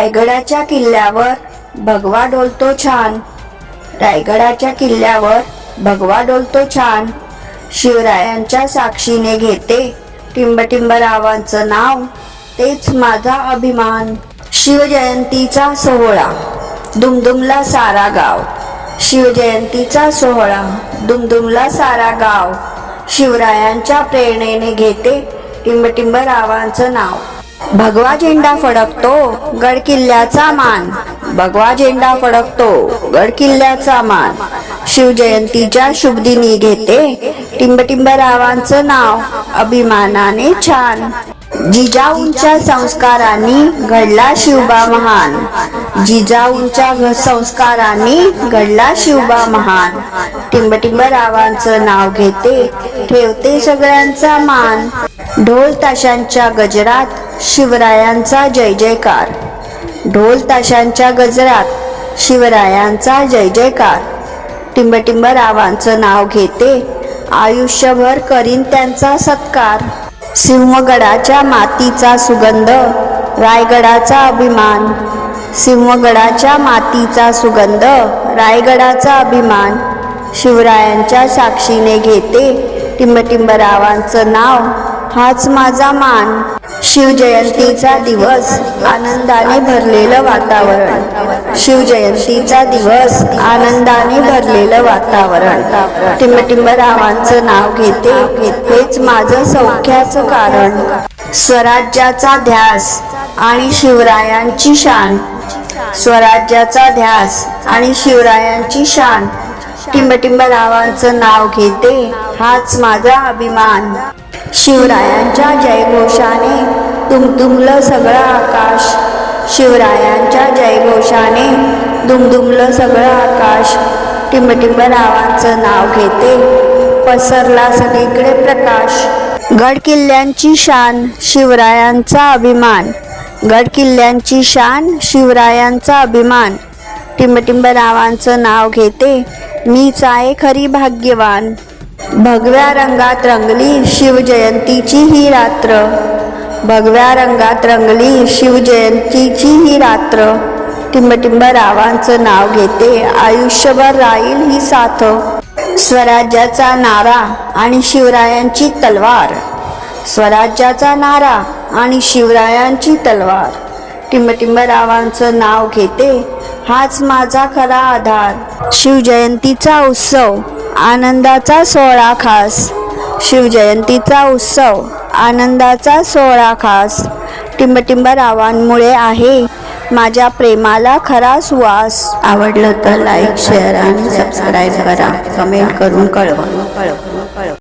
रायगडाच्या किल्ल्यावर भगवा डोलतो छान, रायगडाच्या किल्ल्यावर भगवा डोलतो छान. शिवरायांच्या साक्षीने घेते टिंबटिंब रावांचं नाव, तेच माझा अभिमान. शिवजयंतीचा सोहळा दुमदुमला सारा गाव, शिवजयंतीचा सोहळा दुमदुमला सारा गाव. शिवरायांच्या प्रेरणेने घेते टिंबटिंब रावांचं नाव. भगवा झेंडा फडकतो गड किल्ल्याचा मान, भगवा झेंडा फडकतो गड किल्ल्याचा मान. शिवजयंतीच्या शुभदिनी घेते टिंबटिंब रावांचं नाव, अभिमानाने छान. जिजाऊंच्या संस्कारांनी घडला शिवबा महान, जिजाऊंच्या संस्कारांनी घडला शिवबा महान. टिंबटिंब रावांचं नाव घेते ठेवते सगळ्यांचा मान. ढोल ताशांच्या गजरात शिवरायांचा जय जयकार, ढोल ताशांच्या गजरात शिवरायांचा जय जयकार. टिंबटिंब रावांचं नाव घेते आयुष्यभर करीन त्यांचा सत्कार. सिंहगडाच्या मातीचा सुगंध रायगडाचा अभिमान, सिंहगडाच्या मातीचा सुगंध रायगडाचा अभिमान. शिवरायांच्या साक्षीने घेते टिंबटिंब रावांचं नाव, हाच माझा मान. शिवजयंतीचा दिवस आनंदाने भरलेलं वातावरण, शिवजयंतीचा दिवस आनंदाने भरलेलं वातावरण. टिंबटिंब रावांचं नाव घेते हेच माझं सौख्याचं कारण. स्वराज्याचा ध्यास आणि शिवरायांची शान, स्वराज्याचा ध्यास आणि शिवरायांची शान. टिंबटिंब रावांचं नाव घेते हाच माझा अभिमान. शिवरायांच्या जयघोषाने दुमदुमलं सगळं आकाश, शिवरायांच्या जयघोषाने दुमदुमलं सगळं आकाश. टिंबटिंब रावांचं नाव घेते पसरला सगळीकडे प्रकाश. गड किल्ल्यांची शान शिवरायांचा अभिमान, गड किल्ल्यांची शान शिवरायांचा अभिमान. टिंबटिंब रावांचं नाव घेते मीच आहे खरी भाग्यवान. भगव्या रंगात रंगली शिवजयंतीची ही रात्र, भगव्या रंगात रंगली शिवजयंतीची ही रात्र. टिंबटिंब रावांचं नाव घेते आयुष्यभर राहील ही साथ. स्वराज्याचा नारा आणि शिवरायांची तलवार, स्वराज्याचा नारा आणि शिवरायांची तलवार. टिंबटिंब रावांचं नाव घेते हाच माझा खरा आधार. शिवजयंतीचा उत्सव आनंदाचा सोहळा खास, शिवजयंतीचा उत्सव आनंदाचा सोहळा खास. टिंबटिंब रावांमुळे आहे माझ्या प्रेमाला खरा सुवास. आवडलं तर लाईक, शेअर आणि सबस्क्राईब करा. कमेंट करून कळवा.